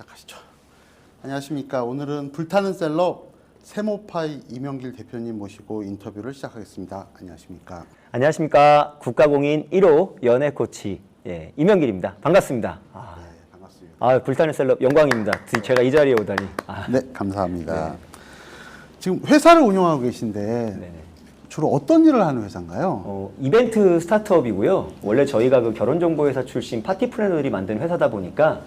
시작하시죠. 안녕하십니까. 오늘은 불타는 셀럽 세모파이 이명길 대표님 모시고 인터뷰를 시작하겠습니다. 안녕하십니까. 안녕하십니까. 국가공인 1호 연예코치 이명길입니다. 반갑습니다. 네, 반갑습니다. 불타는 셀럽 영광입니다. 제가 이 자리에 오다니. 네, 감사합니다. 네. 지금 회사를 운영하고 계신데 네네. 주로 어떤 일을 하는 회사인가요? 이벤트 스타트업이고요. 원래 저희가 그 결혼정보회사 출신 파티 플래너들이 만든 회사다 보니까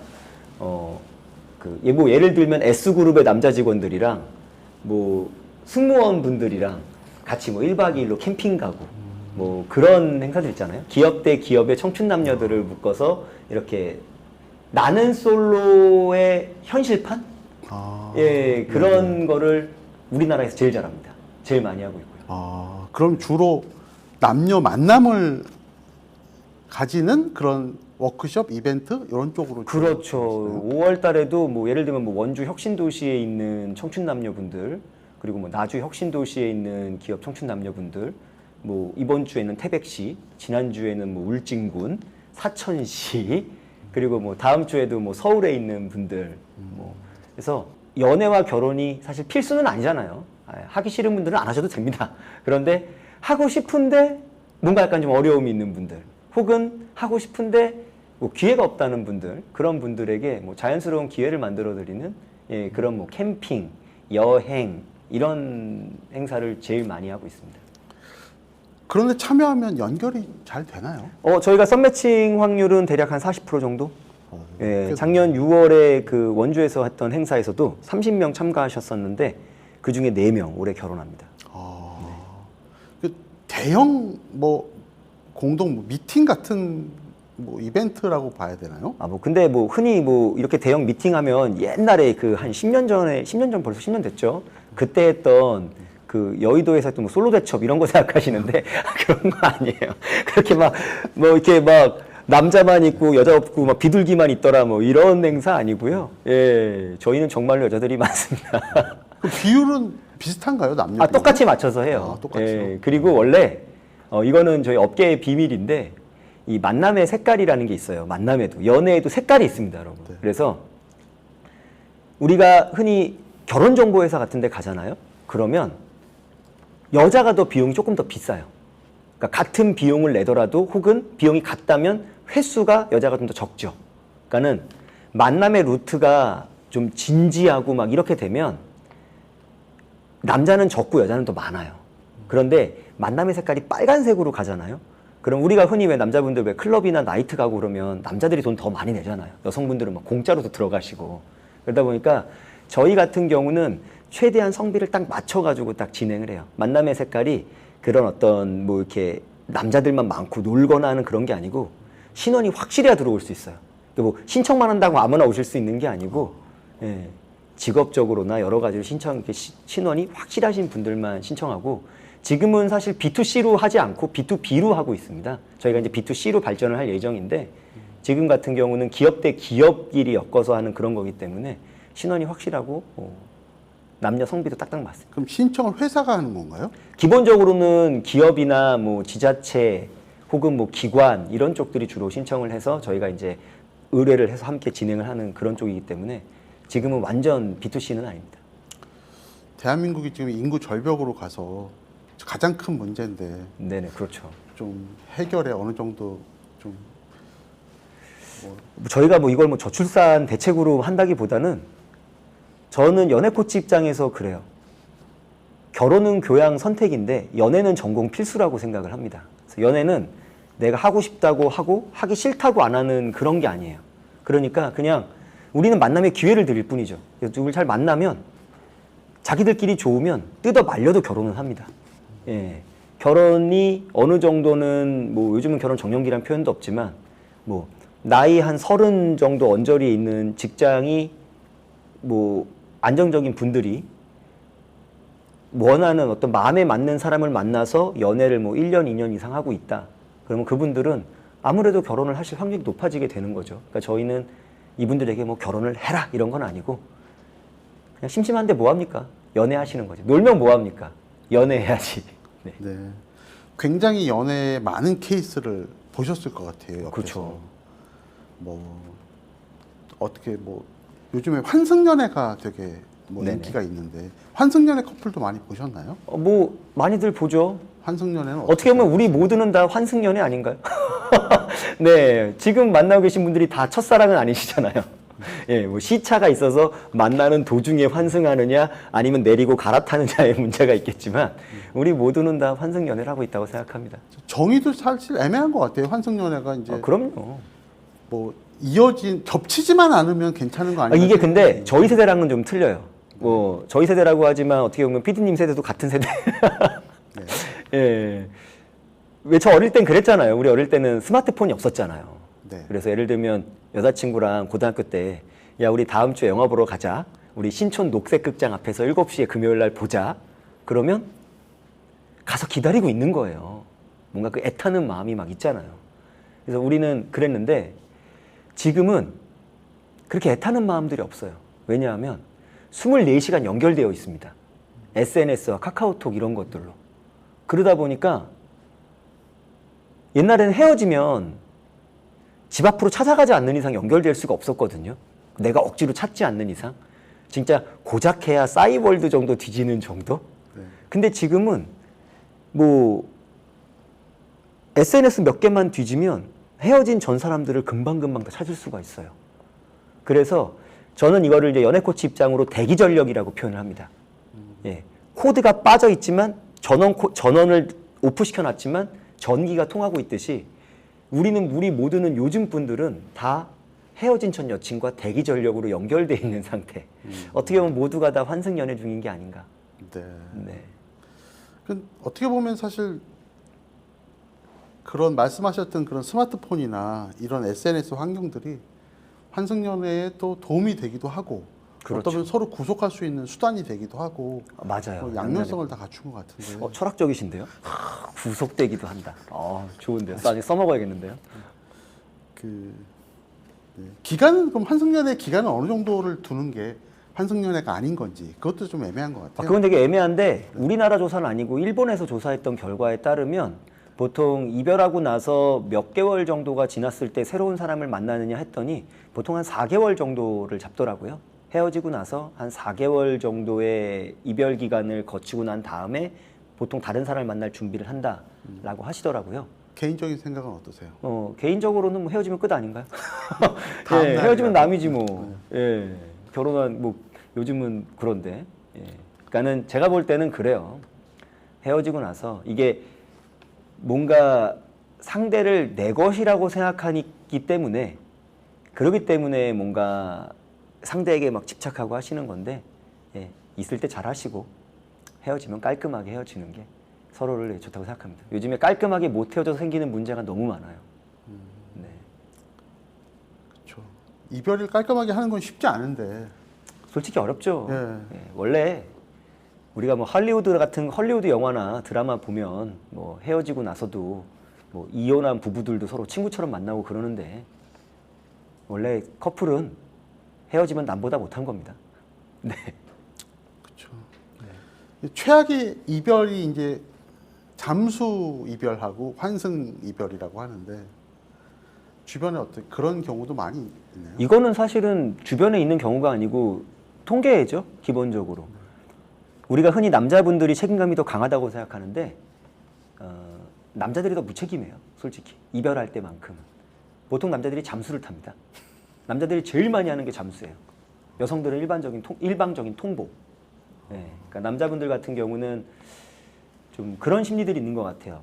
예를 들면 S그룹의 남자 직원들이랑 뭐 승무원 분들이랑 같이 뭐 1박 2일로 캠핑 가고 뭐 그런 행사들 있잖아요. 기업 대 기업의 청춘 남녀들을 묶어서 이렇게 나는 솔로의 현실판? 그런 거를 우리나라에서 제일 잘합니다. 제일 많이 하고 있고요. 그럼 주로 남녀 만남을 가지는 그런 워크숍, 이벤트 이런 쪽으로. 그렇죠. 5월 달에도 뭐 예를 들면 뭐 원주 혁신도시에 있는 청춘 남녀분들, 그리고 뭐 나주 혁신도시에 있는 기업 청춘 남녀분들, 뭐 이번 주에는 태백시, 지난 주에는 뭐 울진군, 사천시, 그리고 뭐 다음 주에도 뭐 서울에 있는 분들, 그래서 연애와 결혼이 사실 필수는 아니잖아요. 하기 싫은 분들은 안 하셔도 됩니다. 그런데 하고 싶은데 뭔가 약간 좀 어려움이 있는 분들, 혹은 하고 싶은데 뭐 기회가 없다는 분들, 그런 분들에게 뭐 자연스러운 기회를 만들어 드리는 그런 뭐 캠핑, 여행 이런 행사를 제일 많이 하고 있습니다. 그런데 참여하면 연결이 잘 되나요? 저희가 썬매칭 확률은 대략 한 40% 정도? 작년 6월에 그 원주에서 했던 행사에서도 30명 참가하셨었는데 그 중에 4명 올해 결혼합니다. 그 대형 뭐 공동 미팅 같은 뭐 이벤트라고 봐야 되나요? 근데 뭐 흔히 뭐 이렇게 대형 미팅하면 옛날에 그 한 10년 전에, 10년 전 벌써 10년 됐죠. 그때 했던 그 여의도에서 했던 뭐 솔로 대첩 이런 거 생각하시는데 그런 거 아니에요. 그렇게 막 뭐 이렇게 막 남자만 있고 여자 없고 막 비둘기만 있더라 뭐 이런 행사 아니고요. 저희는 정말로 여자들이 많습니다. 그 비율은 비슷한가요, 남녀? 똑같이 맞춰서 해요. 똑같이요? 그리고 원래 이거는 저희 업계의 비밀인데 이 만남의 색깔이라는 게 있어요. 만남에도 연애에도 색깔이 있습니다, 여러분. 네. 그래서 우리가 흔히 결혼정보회사 같은 데 가잖아요. 그러면 여자가 더 비용이 조금 더 비싸요. 그러니까 같은 비용을 내더라도 혹은 비용이 같다면 횟수가 여자가 좀 더 적죠. 그러니까는 만남의 루트가 좀 진지하고 막 이렇게 되면 남자는 적고 여자는 더 많아요. 그런데 만남의 색깔이 빨간색으로 가잖아요. 그럼 우리가 흔히 왜 남자분들 왜 클럽이나 나이트 가고 그러면 남자들이 돈 더 많이 내잖아요. 여성분들은 막 공짜로도 들어가시고. 그러다 보니까 저희 같은 경우는 최대한 성비를 딱 맞춰가지고 딱 진행을 해요. 만남의 색깔이 그런 어떤 뭐 이렇게 남자들만 많고 놀거나 하는 그런 게 아니고 신원이 확실해야 들어올 수 있어요. 뭐 신청만 한다고 아무나 오실 수 있는 게 아니고 직업적으로나 여러 가지로 신원이 확실하신 분들만 신청하고 지금은 사실 B2C로 하지 않고 B2B로 하고 있습니다. 저희가 이제 B2C로 발전을 할 예정인데 지금 같은 경우는 기업 대 기업끼리 엮어서 하는 그런 거기 때문에 신원이 확실하고 남녀 성비도 딱딱 맞습니다. 그럼 신청을 회사가 하는 건가요? 기본적으로는 기업이나 뭐 지자체 혹은 뭐 기관 이런 쪽들이 주로 신청을 해서 저희가 이제 의뢰를 해서 함께 진행을 하는 그런 쪽이기 때문에 지금은 완전 B2C는 아닙니다. 대한민국이 지금 인구 절벽으로 가서 가장 큰 문제인데. 네네, 그렇죠. 좀 해결에 어느 정도 좀 저희가 뭐 이걸 뭐 저출산 대책으로 한다기보다는 저는 연애 코치 입장에서 그래요. 결혼은 교양 선택인데 연애는 전공 필수라고 생각을 합니다. 그래서 연애는 내가 하고 싶다고 하고 하기 싫다고 안 하는 그런 게 아니에요. 그러니까 그냥 우리는 만남의 기회를 드릴 뿐이죠. 누굴 잘 만나면 자기들끼리 좋으면 뜯어 말려도 결혼을 합니다. 결혼이 어느 정도는 뭐 요즘은 결혼 정년기란 표현도 없지만 뭐 나이 한 30 정도 언저리에 있는 직장이 뭐 안정적인 분들이 원하는 어떤 마음에 맞는 사람을 만나서 연애를 뭐 1년, 2년 이상 하고 있다. 그러면 그분들은 아무래도 결혼을 하실 확률이 높아지게 되는 거죠. 그러니까 저희는 이분들에게 뭐 결혼을 해라 이런 건 아니고 그냥 심심한데 뭐 합니까? 연애하시는 거죠. 놀면 뭐 합니까? 연애해야지. 네. 굉장히 연애에 많은 케이스를 보셨을 것 같아요. 옆에서. 그렇죠. 뭐 어떻게 뭐 요즘에 환승연애가 되게 뭐 네네. 인기가 있는데 환승연애 커플도 많이 보셨나요? 뭐 많이들 보죠. 환승연애는 어떻게 보면 우리 모두는 다 환승연애 아닌가요? 네, 지금 만나고 계신 분들이 다 첫사랑은 아니시잖아요. 예, 뭐 시차가 있어서 만나는 도중에 환승하느냐 아니면 내리고 갈아타느냐의 문제가 있겠지만 우리 모두는 다 환승연애를 하고 있다고 생각합니다. 정의도 사실 애매한 것 같아요. 환승연애가 이제 그럼요. 뭐 이어진 겹치지만 않으면 괜찮은 거 아니에요? 이게 근데 저희 세대랑은 좀 틀려요. 뭐 저희 세대라고 하지만 어떻게 보면 PD님 세대도 같은 세대. 네. 예. 왜 저 어릴 땐 그랬잖아요. 우리 어릴 때는 스마트폰이 없었잖아요. 네. 그래서 예를 들면 여자친구랑 고등학교 때 야 우리 다음 주에 영화 보러 가자. 우리 신촌 녹색극장 앞에서 7시에 금요일 날 보자. 그러면 가서 기다리고 있는 거예요. 뭔가 그 애타는 마음이 막 있잖아요. 그래서 우리는 그랬는데 지금은 그렇게 애타는 마음들이 없어요. 왜냐하면 24시간 연결되어 있습니다. SNS와 카카오톡 이런 것들로. 그러다 보니까 옛날에는 헤어지면 집 앞으로 찾아가지 않는 이상 연결될 수가 없었거든요. 내가 억지로 찾지 않는 이상. 진짜 고작해야 싸이월드 정도 뒤지는 정도? 네. 근데 지금은 뭐 SNS 몇 개만 뒤지면 헤어진 전 사람들을 금방금방 다 찾을 수가 있어요. 그래서 저는 이거를 이제 연애 코치 입장으로 대기 전력이라고 표현을 합니다. 예. 코드가 빠져 있지만 전원을 오프시켜 놨지만 전기가 통하고 있듯이 우리 모두는 요즘 분들은 다 헤어진 전 여친과 대기 전력으로 연결돼 있는 상태. 어떻게 보면 모두가 다 환승 연애 중인 게 아닌가. 네. 네. 그 어떻게 보면 사실 그런 말씀하셨던 그런 스마트폰이나 이런 SNS 환경들이 환승연애에 또 도움이 되기도 하고 그렇죠. 어쩌면 서로 구속할 수 있는 수단이 되기도 하고 맞아요. 뭐 양면성을 다 갖춘 것 같은데. 철학적이신데요? 구속되기도 한다. 좋은데요. 나중에 써먹어야겠는데요. 그 네. 기간은 그럼 환승연애 기간은 어느 정도를 두는 게 환승연애가 아닌 건지 그것도 좀 애매한 것 같아요. 그건 되게 애매한데 우리나라 조사는 아니고 일본에서 조사했던 결과에 따르면 보통 이별하고 나서 몇 개월 정도가 지났을 때 새로운 사람을 만나느냐 했더니 보통 한 4개월 정도를 잡더라고요. 헤어지고 나서 한 4개월 정도의 이별 기간을 거치고 난 다음에 보통 다른 사람을 만날 준비를 한다라고 하시더라고요. 개인적인 생각은 어떠세요? 개인적으로는 뭐 헤어지면 끝 아닌가요? 다음 예, 날이라도. 헤어지면 남이지 뭐. 예, 결혼한 뭐 요즘은 그런데. 예. 그러니까는 제가 볼 때는 그래요. 헤어지고 나서 이게 뭔가 상대를 내 것이라고 생각하기 때문에 그러기 때문에 뭔가 상대에게 막 집착하고 하시는 건데 예, 있을 때 잘 하시고 헤어지면 깔끔하게 헤어지는 게 서로를 좋다고 생각합니다. 요즘에 깔끔하게 못 헤어져서 생기는 문제가 너무 많아요. 네. 그렇죠. 이별을 깔끔하게 하는 건 쉽지 않은데. 솔직히 어렵죠. 예. 예, 원래 우리가 뭐 헐리우드 영화나 드라마 보면 뭐 헤어지고 나서도 뭐 이혼한 부부들도 서로 친구처럼 만나고 그러는데 원래 커플은 헤어지면 남보다 못한 겁니다. 네. 그렇죠. 최악의 이별이 이제 잠수 이별하고 환승 이별이라고 하는데 주변에 어떤 그런 경우도 많이 있나요? 이거는 사실은 주변에 있는 경우가 아니고 통계죠, 기본적으로. 우리가 흔히 남자분들이 책임감이 더 강하다고 생각하는데 남자들이 더 무책임해요, 솔직히. 이별할 때만큼은. 보통 남자들이 잠수를 탑니다. 남자들이 제일 많이 하는 게 잠수예요. 여성들은 일방적인 통보. 네, 그러니까 남자분들 같은 경우는 좀 그런 심리들이 있는 것 같아요.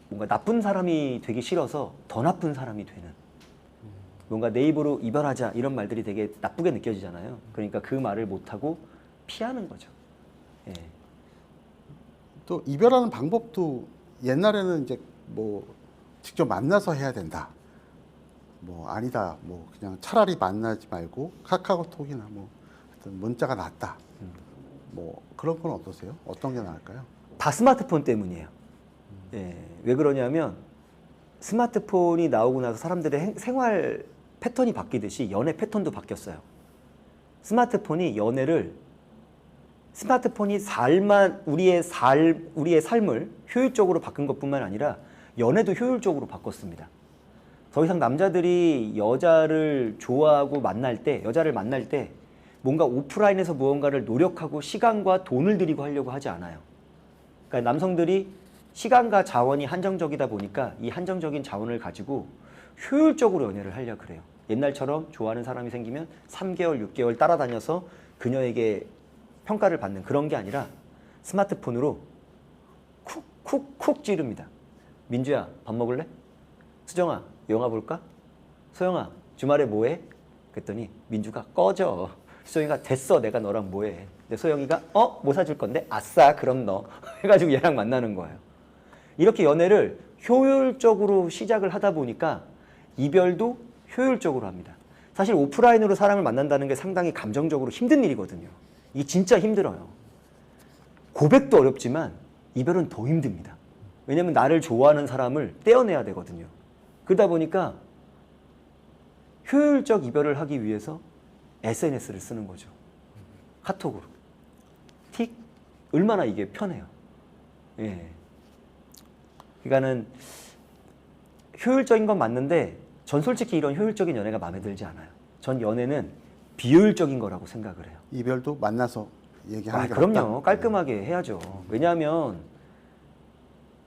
뭔가 나쁜 사람이 되기 싫어서 더 나쁜 사람이 되는. 뭔가 내 입으로 이별하자 이런 말들이 되게 나쁘게 느껴지잖아요. 그러니까 그 말을 못하고 피하는 거죠. 예. 또 이별하는 방법도 옛날에는 이제 뭐 직접 만나서 해야 된다. 뭐 아니다. 뭐 그냥 차라리 만나지 말고 카카오톡이나 뭐 하여튼 문자가 낫다. 뭐 그런 건 어떠세요? 어떤 게 나을까요? 다 스마트폰 때문이에요. 예. 왜 그러냐면 스마트폰이 나오고 나서 사람들의 생활 패턴이 바뀌듯이 연애 패턴도 바뀌었어요. 스마트폰이 우리의 삶을 효율적으로 바꾼 것뿐만 아니라 연애도 효율적으로 바꿨습니다. 더 이상 남자들이 여자를 좋아하고 여자를 만날 때 뭔가 오프라인에서 무언가를 노력하고 시간과 돈을 들이고 하려고 하지 않아요. 그러니까 남성들이 시간과 자원이 한정적이다 보니까 이 한정적인 자원을 가지고 효율적으로 연애를 하려고 그래요. 옛날처럼 좋아하는 사람이 생기면 3개월, 6개월 따라다녀서 그녀에게 평가를 받는 그런 게 아니라 스마트폰으로 쿡쿡쿡 찌릅니다. 민주야, 밥 먹을래? 수정아, 영화 볼까? 소영아, 주말에 뭐해? 그랬더니 민주가 꺼져. 수정이가 됐어, 내가 너랑 뭐해? 근데 소영이가 뭐 사줄 건데? 아싸, 그럼 너. 해가지고 얘랑 만나는 거예요. 이렇게 연애를 효율적으로 시작을 하다 보니까 이별도 효율적으로 합니다. 사실 오프라인으로 사람을 만난다는 게 상당히 감정적으로 힘든 일이거든요. 이게 진짜 힘들어요. 고백도 어렵지만 이별은 더 힘듭니다. 왜냐면 나를 좋아하는 사람을 떼어내야 되거든요. 그러다 보니까 효율적 이별을 하기 위해서 SNS를 쓰는 거죠. 카톡으로. 틱. 얼마나 이게 편해요. 예. 그러니까는 효율적인 건 맞는데 전 솔직히 이런 효율적인 연애가 마음에 들지 않아요. 전 연애는 비효율적인 거라고 생각을 해요. 이별도 만나서 얘기하는 게 그럼요. 맞다. 깔끔하게 해야죠. 왜냐하면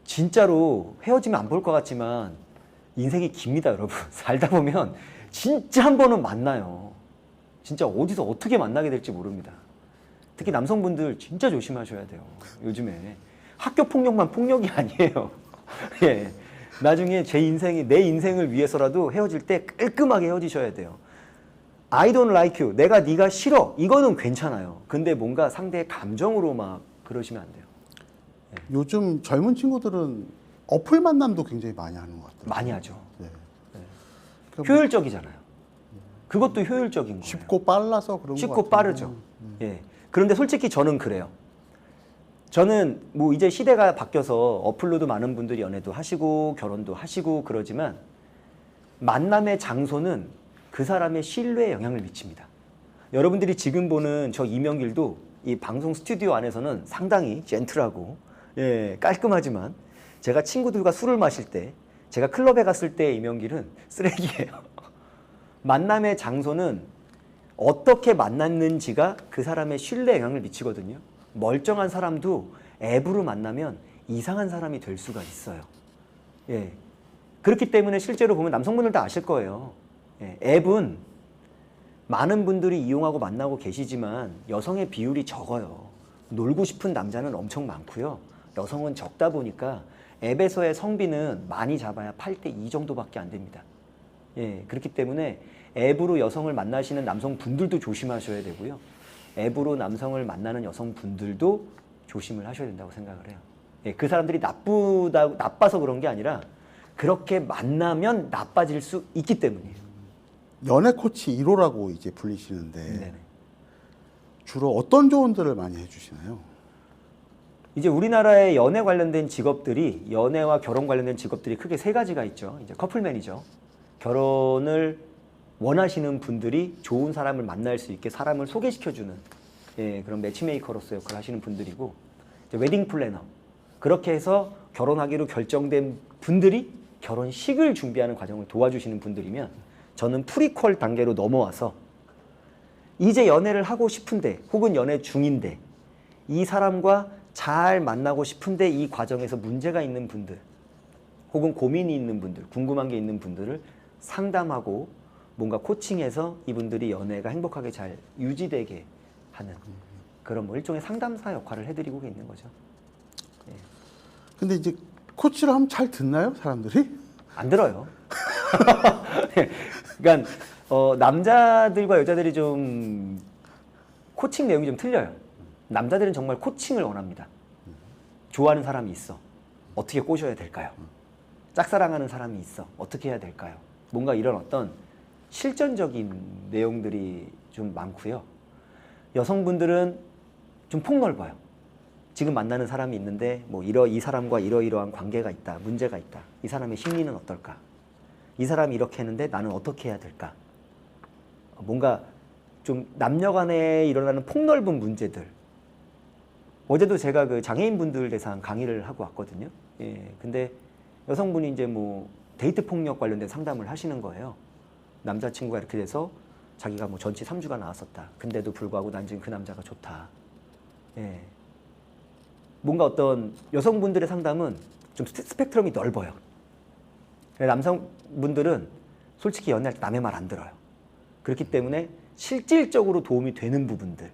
진짜로 헤어지면 안 볼 것 같지만 인생이 깁니다, 여러분. 살다 보면 진짜 한 번은 만나요. 진짜 어디서 어떻게 만나게 될지 모릅니다. 특히 남성분들 진짜 조심하셔야 돼요. 요즘에 학교 폭력만 폭력이 아니에요. 예. 나중에 내 인생을 위해서라도 헤어질 때 깔끔하게 헤어지셔야 돼요. I don't like you. 네가 싫어. 이거는 괜찮아요. 근데 뭔가 상대의 감정으로 막 그러시면 안 돼요. 요즘 젊은 친구들은 어플 만남도 굉장히 많이 하는 것 같아요. 많이 하죠. 네. 네. 그러니까 뭐 효율적이잖아요. 그것도 효율적인 거예요. 쉽고 빨라서 그런 것 쉽고 같아요. 빠르죠. 예. 그런데 솔직히 저는 그래요. 저는 뭐 이제 시대가 바뀌어서 어플로도 많은 분들이 연애도 하시고 결혼도 하시고 그러지만 만남의 장소는 그 사람의 신뢰에 영향을 미칩니다. 여러분들이 지금 보는 저 이명길도 이 방송 스튜디오 안에서는 상당히 젠틀하고 깔끔하지만 제가 친구들과 술을 마실 때 제가 클럽에 갔을 때 이명길은 쓰레기예요. 만남의 장소는 어떻게 만났는지가 그 사람의 신뢰에 영향을 미치거든요. 멀쩡한 사람도 앱으로 만나면 이상한 사람이 될 수가 있어요. 예. 그렇기 때문에 실제로 보면 남성분들도 아실 거예요. 예. 앱은 많은 분들이 이용하고 만나고 계시지만 여성의 비율이 적어요. 놀고 싶은 남자는 엄청 많고요. 여성은 적다 보니까 앱에서의 성비는 많이 잡아야 8대 2 정도밖에 안 됩니다. 예. 그렇기 때문에 앱으로 여성을 만나시는 남성분들도 조심하셔야 되고요. 앱으로 남성을 만나는 여성분들도 조심을 하셔야 된다고 생각을 해요. 예, 그 사람들이 나빠서 그런 게 아니라 그렇게 만나면 나빠질 수 있기 때문이에요. 연애 코치 1호라고 이제 불리시는데 네네. 주로 어떤 조언들을 많이 해주시나요? 이제 우리나라의 연애 관련된 직업들이 연애와 결혼 관련된 직업들이 크게 세 가지가 있죠. 이제 커플맨이죠. 결혼을 원하시는 분들이 좋은 사람을 만날 수 있게 사람을 소개시켜주는 그런 매치메이커로서 역할을 하시는 분들이고 이제 웨딩 플래너 그렇게 해서 결혼하기로 결정된 분들이 결혼식을 준비하는 과정을 도와주시는 분들이면 저는 프리퀄 단계로 넘어와서 이제 연애를 하고 싶은데 혹은 연애 중인데 이 사람과 잘 만나고 싶은데 이 과정에서 문제가 있는 분들 혹은 고민이 있는 분들 궁금한 게 있는 분들을 상담하고 뭔가 코칭해서 이분들이 연애가 행복하게 잘 유지되게 하는 그런 뭐 일종의 상담사 역할을 해드리고 있는 거죠. 예. 근데 이제 코치를 하면 잘 듣나요, 사람들이? 안 들어요. 그러니까 남자들과 여자들이 좀 코칭 내용이 좀 틀려요. 남자들은 정말 코칭을 원합니다. 좋아하는 사람이 있어. 어떻게 꼬셔야 될까요? 짝사랑하는 사람이 있어. 어떻게 해야 될까요? 뭔가 이런 어떤 실전적인 내용들이 좀 많고요. 여성분들은 좀 폭넓어요. 지금 만나는 사람이 있는데 뭐 이 사람과 이러이러한 관계가 있다. 문제가 있다. 이 사람의 심리는 어떨까? 이 사람이 이렇게 했는데 나는 어떻게 해야 될까? 뭔가 좀 남녀 간에 일어나는 폭넓은 문제들. 어제도 제가 그 장애인분들 대상 강의를 하고 왔거든요. 예. 근데 여성분이 이제 뭐 데이트 폭력 관련된 상담을 하시는 거예요. 남자친구가 이렇게 돼서 자기가 뭐 전치 3주가 나왔었다. 근데도 불구하고 난 지금 그 남자가 좋다. 예. 뭔가 어떤 여성분들의 상담은 좀 스펙트럼이 넓어요. 남성분들은 솔직히 연애할 때 남의 말 안 들어요. 그렇기 때문에 실질적으로 도움이 되는 부분들,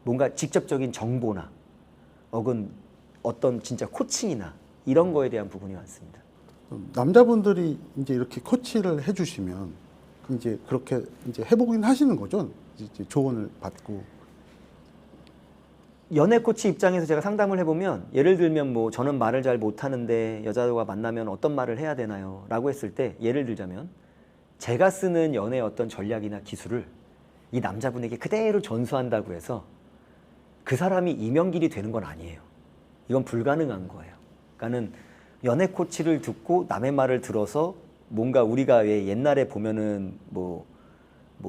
뭔가 직접적인 정보나 혹은 어떤 진짜 코칭이나 이런 거에 대한 부분이 많습니다. 남자분들이 이제 이렇게 코치를 해주시면 이제 그렇게 이제 해보긴 하시는 거죠. 이제 조언을 받고. 연애 코치 입장에서 제가 상담을 해보면 예를 들면 뭐 저는 말을 잘 못하는데 여자와 만나면 어떤 말을 해야 되나요? 라고 했을 때 예를 들자면 제가 쓰는 연애 어떤 전략이나 기술을 이 남자분에게 그대로 전수한다고 해서 그 사람이 이명길이 되는 건 아니에요. 이건 불가능한 거예요. 그러니까는 연애 코치를 듣고 남의 말을 들어서 뭔가 우리가 왜 옛날에 보면은 뭐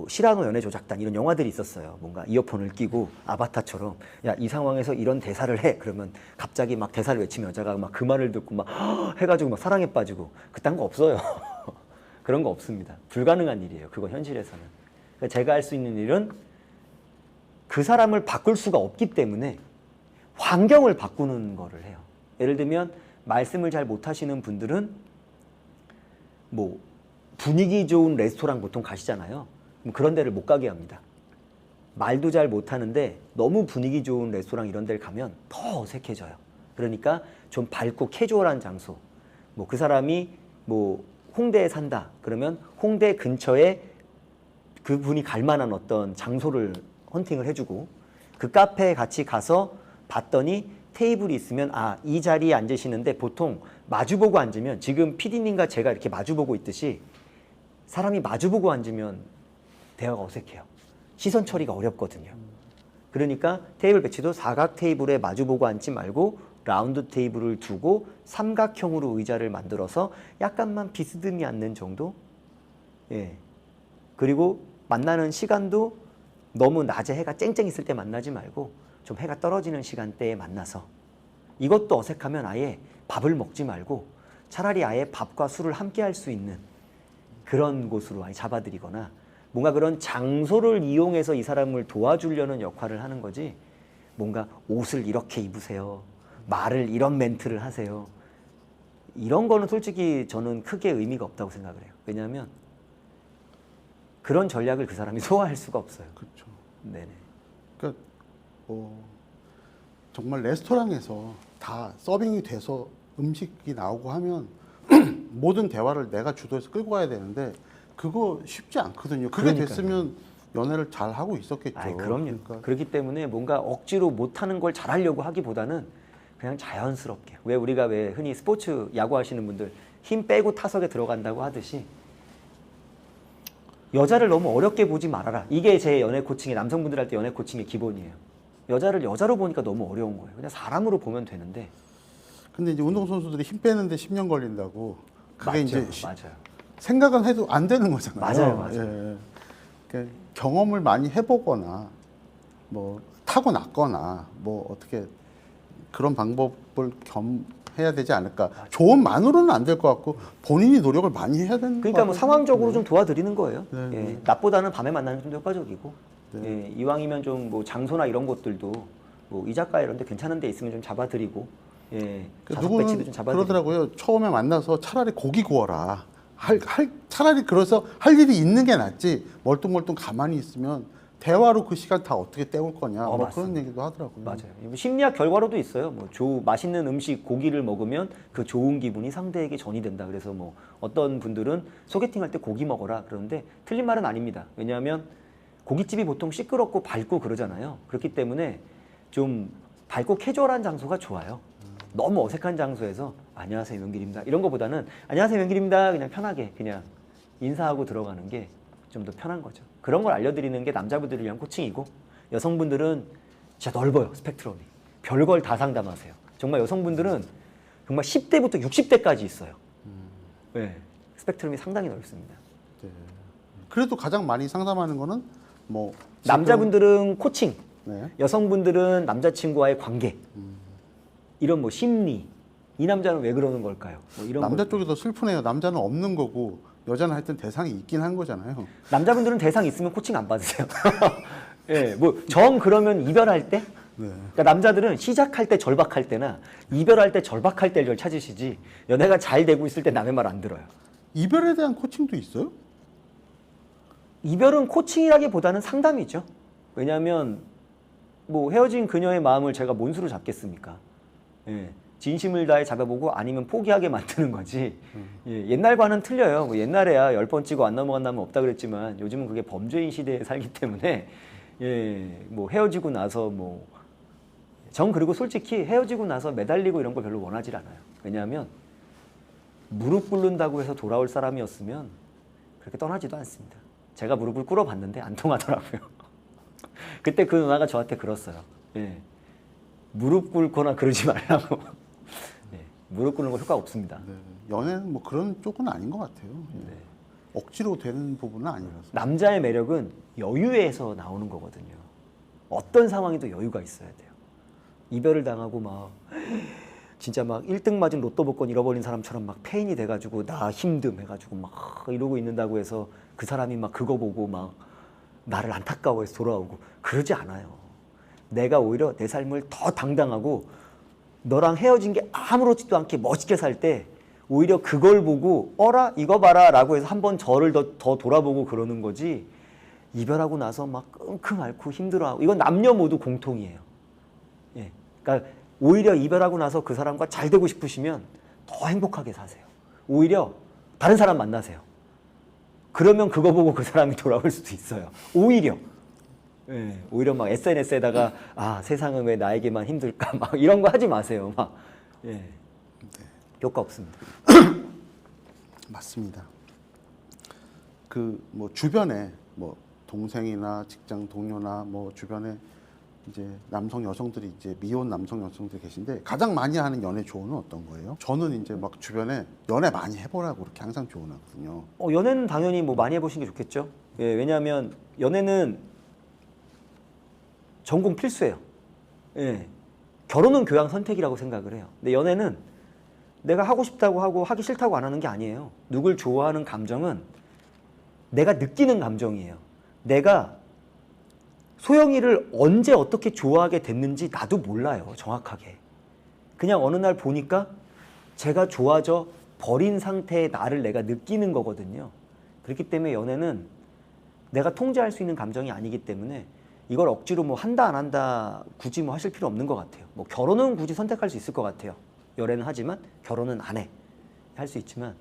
시라노 연애 조작단 이런 영화들이 있었어요. 뭔가 이어폰을 끼고 아바타처럼 야, 이 상황에서 이런 대사를 해. 그러면 갑자기 막 대사를 외치면 여자가 막 그 말을 듣고 막 해가지고 막 사랑에 빠지고 그딴 거 없어요. 그런 거 없습니다. 불가능한 일이에요. 그건 현실에서는. 그러니까 제가 할 수 있는 일은 그 사람을 바꿀 수가 없기 때문에 환경을 바꾸는 거를 해요. 예를 들면 말씀을 잘 못하시는 분들은 뭐 분위기 좋은 레스토랑 보통 가시잖아요. 그럼 그런 데를 못 가게 합니다. 말도 잘 못하는데 너무 분위기 좋은 레스토랑 이런 데를 가면 더 어색해져요. 그러니까 좀 밝고 캐주얼한 장소. 뭐 그 사람이 뭐 홍대에 산다. 그러면 홍대 근처에 그분이 갈 만한 어떤 장소를 헌팅을 해주고 그 카페에 같이 가서 봤더니 테이블이 있으면 아, 이 자리에 앉으시는데 보통 마주보고 앉으면 지금 PD님과 제가 이렇게 마주보고 있듯이 사람이 마주보고 앉으면 대화가 어색해요. 시선 처리가 어렵거든요. 그러니까 테이블 배치도 사각 테이블에 마주보고 앉지 말고 라운드 테이블을 두고 삼각형으로 의자를 만들어서 약간만 비스듬히 앉는 정도? 예. 그리고 만나는 시간도 너무 낮에 해가 쨍쨍 있을 때 만나지 말고 좀 해가 떨어지는 시간대에 만나서 이것도 어색하면 아예 밥을 먹지 말고 차라리 아예 밥과 술을 함께 할 수 있는 그런 곳으로 아예 잡아들이거나 뭔가 그런 장소를 이용해서 이 사람을 도와주려는 역할을 하는 거지 뭔가 옷을 이렇게 입으세요. 말을 이런 멘트를 하세요. 이런 거는 솔직히 저는 크게 의미가 없다고 생각을 해요. 왜냐하면 그런 전략을 그 사람이 소화할 수가 없어요. 그렇죠. 네네. 그러니까 정말 레스토랑에서 다 서빙이 돼서 음식이 나오고 하면 모든 대화를 내가 주도해서 끌고 가야 되는데 그거 쉽지 않거든요. 그게 그러니까요. 됐으면 연애를 잘 하고 있었겠죠. 아, 그럼요. 그러니까 그렇기 때문에 뭔가 억지로 못하는 걸 잘하려고 하기보다는 그냥 자연스럽게. 왜 우리가 왜 흔히 스포츠 야구 하시는 분들 힘 빼고 타석에 들어간다고 하듯이 여자를 너무 어렵게 보지 말아라. 이게 제 연애 코칭의 남성분들 할 때 연애 코칭의 기본이에요. 여자를 여자로 보니까 너무 어려운 거예요. 그냥 사람으로 보면 되는데. 근데 이제 운동선수들이 힘 빼는데 10년 걸린다고 그게 맞죠, 이제 맞아요. 생각은 해도 안 되는 거잖아요. 맞아요. 예. 그러니까 경험을 많이 해보거나 뭐 타고났거나 뭐 어떻게 그런 방법을 해야 되지 않을까. 조언만으로는 안 될 것 같고 본인이 노력을 많이 해야 되는 그러니까 뭐 것 상황적으로 같아요. 좀 도와드리는 거예요. 네, 예, 네. 낮보다는 밤에 만나는 게 좀 더 효과적이고 네. 예, 이왕이면 좀 뭐 장소나 이런 것들도 뭐 이 작가 이런 데 괜찮은 데 있으면 좀 잡아드리고 예, 좌석 배치도 누구는 좀 잡아드리고 그러더라고요. 처음에 만나서 차라리 고기 구워라. 차라리 그래서 할 일이 있는 게 낫지. 멀뚱멀뚱 가만히 있으면 대화로 그 시간 다 어떻게 때울 거냐. 뭐 그런 맞습니다. 얘기도 하더라고요. 맞아요. 심리학 결과로도 있어요. 뭐 맛있는 음식 고기를 먹으면 그 좋은 기분이 상대에게 전이 된다. 그래서 뭐 어떤 분들은 소개팅 할 때 고기 먹어라 그러는데 틀린 말은 아닙니다. 왜냐하면 고깃집이 보통 시끄럽고 밝고 그러잖아요. 그렇기 때문에 좀 밝고 캐주얼한 장소가 좋아요. 너무 어색한 장소에서 안녕하세요 명길입니다 이런 거보다는 안녕하세요 명길입니다 그냥 편하게 그냥 인사하고 들어가는 게 좀 더 편한 거죠. 그런 걸 알려드리는 게 남자분들을 위한 코칭이고 여성분들은 진짜 넓어요. 스펙트럼이. 별걸 다 상담하세요. 정말 여성분들은 정말 10대부터 60대까지 있어요. 네. 스펙트럼이 상당히 넓습니다. 네. 그래도 가장 많이 상담하는 거는 뭐 남자분들은 코칭, 네. 여성분들은 남자친구와의 관계, 이런 뭐 심리, 이 남자는 왜 그러는 걸까요? 뭐 이런 남자 거. 쪽이 더 슬프네요. 남자는 없는 거고 여자는 하여튼 대상이 있긴 한 거잖아요. 남자분들은 대상 있으면 코칭 안 받으세요. 예, 뭐 정 그러면 이별할 때? 네. 그러니까 남자들은 시작할 때 절박할 때나 이별할 때 절박할 때를 찾으시지 연애가 잘 되고 있을 때 남의 말 안 들어요. 이별에 대한 코칭도 있어요? 이별은 코칭이라기보다는 상담이죠. 왜냐하면 뭐 헤어진 그녀의 마음을 제가 뭔수로 잡겠습니까? 예, 진심을 다해 잡아보고 아니면 포기하게 만드는 거지. 예, 옛날과는 틀려요. 뭐 옛날에야 10번 찍고 안 넘어간 남은 없다 그랬지만 요즘은 그게 범죄인 시대에 살기 때문에 예, 뭐 헤어지고 나서 뭐 전 그리고 솔직히 헤어지고 나서 매달리고 이런 걸 별로 원하지 않아요. 왜냐하면 무릎 꿇는다고 해서 돌아올 사람이었으면 그렇게 떠나지도 않습니다. 제가 무릎을 꿇어봤는데 안 통하더라고요. 그때 그 누나가 저한테 그랬어요. 예. 무릎 꿇거나 그러지 말라고. 예. 무릎 꿇는 거 효과 없습니다. 네. 연애는 뭐 그런 쪽은 아닌 것 같아요. 예. 네. 억지로 되는 부분은 아니라서. 남자의 매력은 여유에서 나오는 거거든요. 어떤 상황에도 여유가 있어야 돼요. 이별을 당하고 막 진짜 막 1등 맞은 로또 복권 잃어버린 사람처럼 막 페인이 돼가지고 나 힘듦 해가지고 막 이러고 있는다고 해서 그 사람이 막 그거 보고 막 나를 안타까워해서 돌아오고 그러지 않아요. 내가 오히려 내 삶을 더 당당하고 너랑 헤어진 게 아무렇지도 않게 멋있게 살 때 오히려 그걸 보고 어라 이거 봐라 라고 해서 한번 저를 더 돌아보고 그러는 거지 이별하고 나서 막 끙끙 앓고 힘들어하고 이건 남녀 모두 공통이에요. 예. 그러니까 오히려 이별하고 나서 그 사람과 잘 되고 싶으시면 더 행복하게 사세요. 오히려 다른 사람 만나세요. 그러면 그거 보고 그 사람이 돌아올 수도 있어요. 오히려. 예. 오히려 막 SNS에다가 아 세상은 왜 나에게만 힘들까 막 이런 거 하지 마세요. 막 예. 효과 없습니다. 맞습니다. 그 뭐 주변에 뭐 동생이나 직장 동료나 뭐 주변에 이제 남성 여성들이 이제 미혼 남성 여성들이 계신데 가장 많이 하는 연애 조언은 어떤 거예요? 저는 이제 막 주변에 연애 많이 해보라고 그렇게 항상 조언하거든요. 연애는 당연히 뭐 많이 해보시는 게 좋겠죠. 예, 왜냐하면 연애는 전공 필수예요. 예. 결혼은 교양 선택이라고 생각을 해요. 근데 연애는 내가 하고 싶다고 하고 하기 싫다고 안 하는 게 아니에요. 누굴 좋아하는 감정은 내가 느끼는 감정이에요. 내가 소영이를 언제 어떻게 좋아하게 됐는지 나도 몰라요. 정확하게. 그냥 어느 날 보니까 제가 좋아져 버린 상태의 나를 내가 느끼는 거거든요. 그렇기 때문에 연애는 내가 통제할 수 있는 감정이 아니기 때문에 이걸 억지로 뭐 한다 안 한다 굳이 뭐 하실 필요 없는 것 같아요. 뭐 결혼은 굳이 선택할 수 있을 것 같아요. 연애는 하지만 결혼은 안 해. 할 수 있지만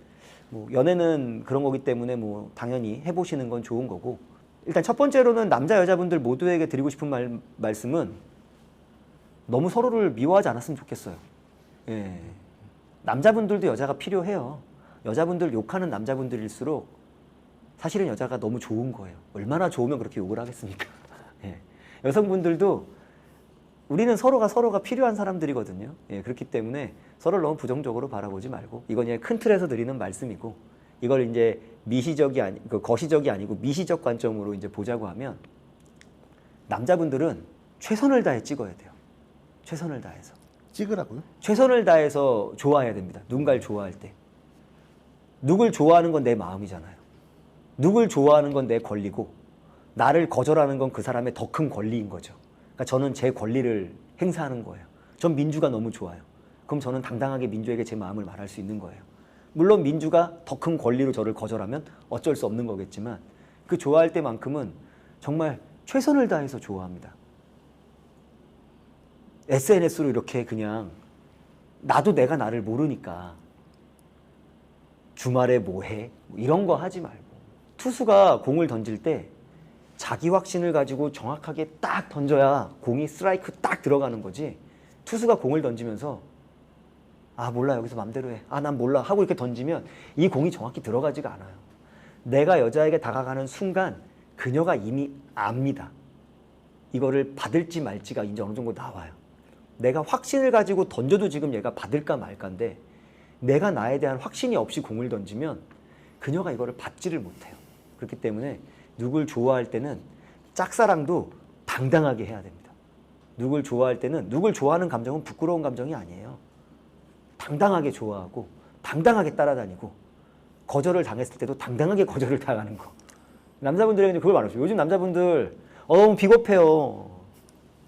뭐 연애는 그런 거기 때문에 뭐 당연히 해보시는 건 좋은 거고 일단 첫 번째로는 남자 여자분들 모두에게 드리고 싶은 말씀은 너무 서로를 미워하지 않았으면 좋겠어요. 예. 남자분들도 여자가 필요해요. 여자분들 욕하는 남자분들일수록 사실은 여자가 너무 좋은 거예요. 얼마나 좋으면 그렇게 욕을 하겠습니까? 예. 여성분들도 우리는 서로가 필요한 사람들이거든요. 예. 그렇기 때문에 서로를 너무 부정적으로 바라보지 말고 이건 그냥 큰 틀에서 드리는 말씀이고 이걸 이제 거시적이 아니고 미시적 관점으로 이제 보자고 하면 남자분들은 최선을 다해 찍어야 돼요. 최선을 다해서. 찍으라고요? 최선을 다해서 좋아해야 됩니다. 누군가를 좋아할 때. 누굴 좋아하는 건 내 마음이잖아요. 누굴 좋아하는 건 내 권리고 나를 거절하는 건 그 사람의 더 큰 권리인 거죠. 그러니까 저는 제 권리를 행사하는 거예요. 전 민주가 너무 좋아요. 그럼 저는 당당하게 민주에게 제 마음을 말할 수 있는 거예요. 물론 민주가 더 큰 권리로 저를 거절하면 어쩔 수 없는 거겠지만 그 좋아할 때만큼은 정말 최선을 다해서 좋아합니다. SNS로 이렇게 그냥 나도 내가 나를 모르니까 주말에 뭐 해? 이런 거 하지 말고 투수가 공을 던질 때 자기 확신을 가지고 정확하게 딱 던져야 공이 스트라이크 딱 들어가는 거지 투수가 공을 던지면서 아 몰라 여기서 맘대로 해. 아 난 몰라 하고 이렇게 던지면 이 공이 정확히 들어가지가 않아요. 내가 여자에게 다가가는 순간 그녀가 이미 압니다. 이거를 받을지 말지가 이제 어느 정도 나와요. 내가 확신을 가지고 던져도 지금 얘가 받을까 말까인데 내가 나에 대한 확신이 없이 공을 던지면 그녀가 이거를 받지를 못해요. 그렇기 때문에 누굴 좋아할 때는 짝사랑도 당당하게 해야 됩니다. 누굴 좋아할 때는 누굴 좋아하는 감정은 부끄러운 감정이 아니에요. 당당하게 좋아하고 당당하게 따라다니고 거절을 당했을 때도 당당하게 거절을 당하는 거. 남자분들에게는 그걸 말하죠. 요즘 남자분들 너무 비겁해요.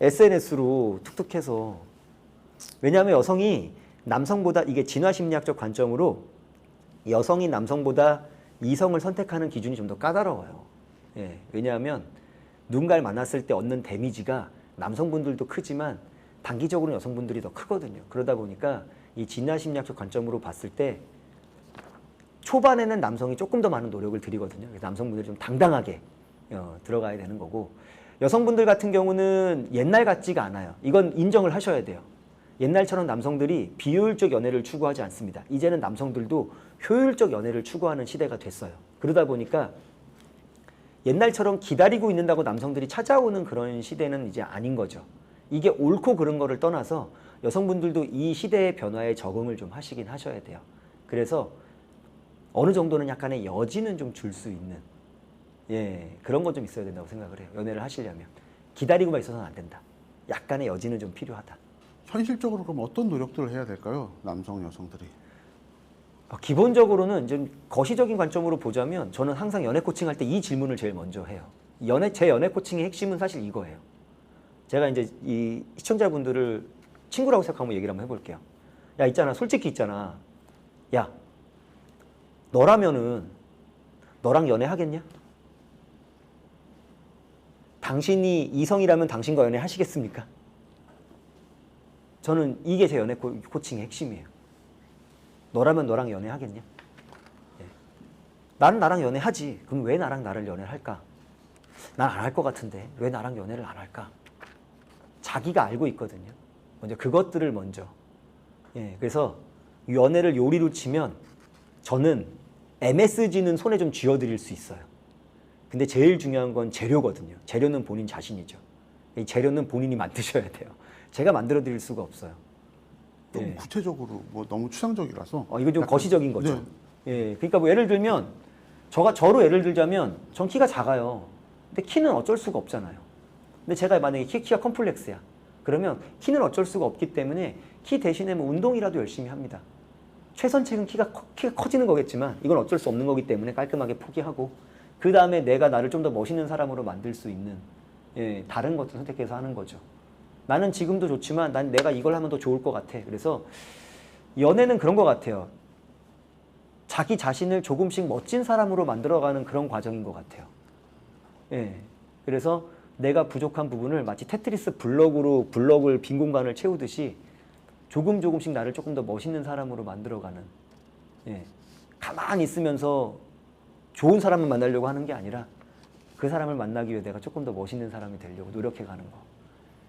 SNS로 툭툭해서. 왜냐하면 여성이 남성보다 이게 진화심리학적 관점으로 여성이 남성보다 이성을 선택하는 기준이 좀 더 까다로워요. 예, 왜냐하면 누군가를 만났을 때 얻는 데미지가 남성분들도 크지만 단기적으로 여성분들이 더 크거든요. 그러다 보니까 이 진화심리학적 관점으로 봤을 때 초반에는 남성이 조금 더 많은 노력을 들이거든요. 그래서 남성분들이 좀 당당하게 들어가야 되는 거고, 여성분들 같은 경우는 옛날 같지가 않아요. 이건 인정을 하셔야 돼요. 옛날처럼 남성들이 비효율적 연애를 추구하지 않습니다. 이제는 남성들도 효율적 연애를 추구하는 시대가 됐어요. 그러다 보니까 옛날처럼 기다리고 있는다고 남성들이 찾아오는 그런 시대는 이제 아닌 거죠. 이게 옳고 그른 거를 떠나서 여성분들도 이 시대의 변화에 적응을 좀 하시긴 하셔야 돼요. 그래서 어느 정도는 약간의 여지는 좀 줄 수 있는, 예, 그런 건 좀 있어야 된다고 생각을 해요. 연애를 하시려면 기다리고만 있어서는 안 된다. 약간의 여지는 좀 필요하다. 현실적으로 그럼 어떤 노력들을 해야 될까요? 남성, 여성들이. 기본적으로는 좀 거시적인 관점으로 보자면 저는 항상 연애 코칭할 때 이 질문을 제일 먼저 해요. 제 연애 코칭의 핵심은 사실 이거예요. 제가 이제 이 시청자분들을 친구라고 생각하면 얘기를 한번 해볼게요. 야, 있잖아. 솔직히 있잖아. 야, 너라면은 너랑 연애하겠냐? 당신이 이성이라면 당신과 연애하시겠습니까? 저는 이게 제 연애 코칭의 핵심이에요. 너라면 너랑 연애하겠냐? 예. 나는 나랑 연애하지. 그럼 왜 나를 연애를 할까? 난 안 할 것 같은데 왜 나랑 연애를 안 할까? 자기가 알고 있거든요. 먼저 그것들을 먼저. 예, 그래서 연애를 요리로 치면 저는 MSG는 손에 좀 쥐어드릴 수 있어요. 근데 제일 중요한 건 재료거든요. 재료는 본인 자신이죠. 이 재료는 본인이 만드셔야 돼요. 제가 만들어 드릴 수가 없어요. 너무 예. 구체적으로 뭐 너무 추상적이라서. 이거 좀 거시적인 거죠. 네. 예, 그러니까 뭐 예를 들면 저로 예를 들자면 전 키가 작아요. 근데 키는 어쩔 수가 없잖아요. 근데 제가 만약에 키가 컴플렉스야. 그러면 키는 어쩔 수가 없기 때문에 키 대신에 뭐 운동이라도 열심히 합니다. 최선책은 키가 커지는 거겠지만 이건 어쩔 수 없는 거기 때문에 깔끔하게 포기하고, 그 다음에 내가 나를 좀 더 멋있는 사람으로 만들 수 있는, 예, 다른 것도 선택해서 하는 거죠. 나는 지금도 좋지만 난 내가 이걸 하면 더 좋을 것 같아. 그래서 연애는 그런 것 같아요. 자기 자신을 조금씩 멋진 사람으로 만들어가는 그런 과정인 것 같아요. 예. 그래서 내가 부족한 부분을 마치 테트리스 블럭을 빈 공간을 채우듯이 조금씩 나를 조금 더 멋있는 사람으로 만들어가는, 예. 가만히 있으면서 좋은 사람을 만나려고 하는 게 아니라 그 사람을 만나기 위해 내가 조금 더 멋있는 사람이 되려고 노력해가는 거.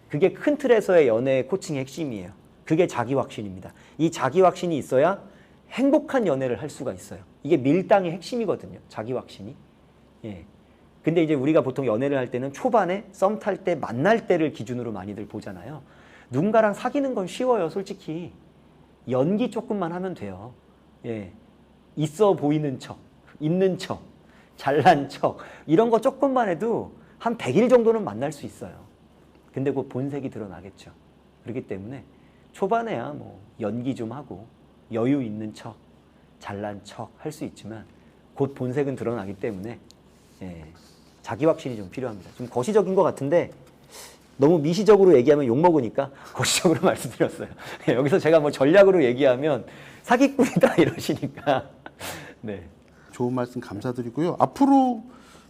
그게 큰 틀에서의 연애 코칭의 핵심이에요. 그게 자기 확신입니다. 이 자기 확신이 있어야 행복한 연애를 할 수가 있어요. 이게 밀당의 핵심이거든요. 자기 확신이. 예. 근데 이제 우리가 보통 연애를 할 때는 초반에 썸 탈 때 만날 때를 기준으로 많이들 보잖아요. 누군가랑 사귀는 건 쉬워요, 솔직히. 연기 조금만 하면 돼요. 예. 있어 보이는 척, 있는 척, 잘난 척, 이런 거 조금만 해도 한 100일 정도는 만날 수 있어요. 근데 그 본색이 드러나겠죠. 그렇기 때문에 초반에야 뭐 연기 좀 하고 여유 있는 척, 잘난 척 할 수 있지만 곧 본색은 드러나기 때문에, 예, 자기 확신이 좀 필요합니다. 좀 거시적인 것 같은데 너무 미시적으로 얘기하면 욕먹으니까 거시적으로 말씀드렸어요. 예, 여기서 제가 뭐 전략으로 얘기하면 사기꾼이다 이러시니까. 네. 좋은 말씀 감사드리고요. 앞으로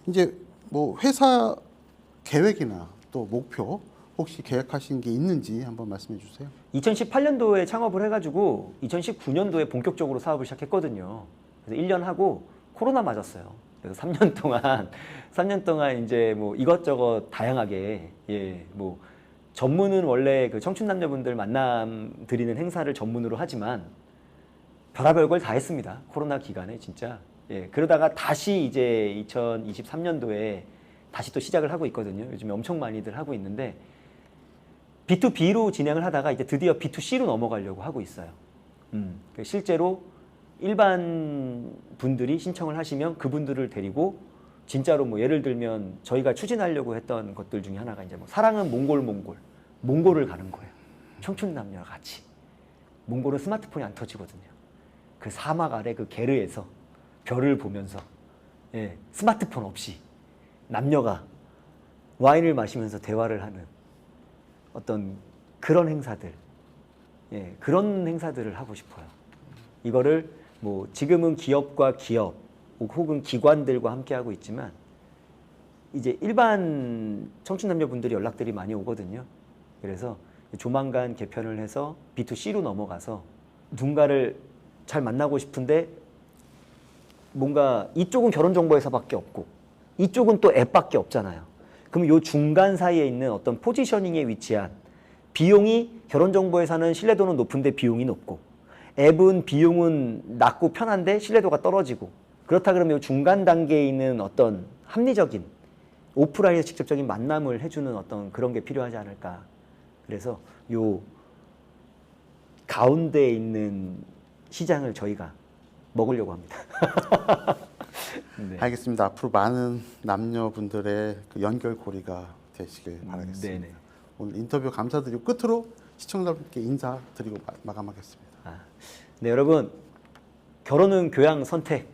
이제 뭐 회사 계획이나 또 목표 혹시 계획하신 게 있는지 한번 말씀해 주세요. 2018년도에 창업을 해가지고 2019년도에 본격적으로 사업을 시작했거든요. 그래서 1년 하고 코로나 맞았어요. 그래서 3년 동안 이제 뭐 이것저것 다양하게, 예, 뭐 전문은 원래 그 청춘 남녀분들 만남 드리는 행사를 전문으로 하지만 별의별 걸 다 했습니다. 코로나 기간에 진짜. 예, 그러다가 다시 이제 2023년도에 다시 또 시작을 하고 있거든요. 요즘에 엄청 많이들 하고 있는데 B2B로 진행을 하다가 이제 드디어 B2C로 넘어가려고 하고 있어요. 실제로 일반 분들이 신청을 하시면 그분들을 데리고 진짜로 뭐 예를 들면 저희가 추진하려고 했던 것들 중에 하나가 이제 뭐 사랑은 몽골을 가는 거예요. 청춘 남녀와 같이. 몽골은 스마트폰이 안 터지거든요. 그 사막 아래 그 게르에서 별을 보면서 예, 스마트폰 없이 남녀가 와인을 마시면서 대화를 하는 어떤 그런 행사들, 예, 그런 행사들을 하고 싶어요. 이거를 뭐 지금은 기업과 기업 혹은 기관들과 함께 하고 있지만 이제 일반 청춘 남녀분들이 연락들이 많이 오거든요. 그래서 조만간 개편을 해서 B2C로 넘어가서 누군가를 잘 만나고 싶은데 뭔가 이쪽은 결혼정보회사밖에 없고 이쪽은 또 앱밖에 없잖아요. 그럼 요 중간 사이에 있는 어떤 포지셔닝에 위치한 비용이 결혼정보회사는 신뢰도는 높은데 비용이 높고 앱은 비용은 낮고 편한데 신뢰도가 떨어지고 그렇다 그러면 요 중간 단계에 있는 어떤 합리적인 오프라인에서 직접적인 만남을 해주는 어떤 그런 게 필요하지 않을까. 그래서 요 가운데에 있는 시장을 저희가 먹으려고 합니다. 네. 알겠습니다. 앞으로 많은 남녀분들의 그 연결고리가 되시길 바라겠습니다. 네네. 오늘 인터뷰 감사드리고 끝으로 시청자분께 인사드리고 마감하겠습니다. 네, 여러분 결혼은 교양 선택,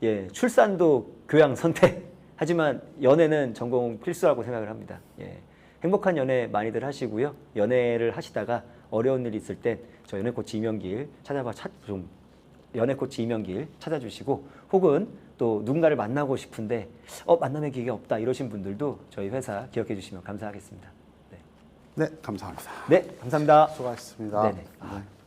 예, 출산도 교양 선택. 하지만 연애는 전공 필수라고 생각을 합니다. 예, 행복한 연애 많이들 하시고요. 연애를 하시다가 어려운 일 있을 땐 저 연애 코치 이명길 좀 연애 코치 이명길 찾아주시고 혹은 또 누군가를 만나고 싶은데 만남의 기회가 없다 이러신 분들도 저희 회사 기억해 주시면 감사하겠습니다. 네, 네, 감사합니다. 네 감사합니다. 수고하셨습니다. 네네. 네.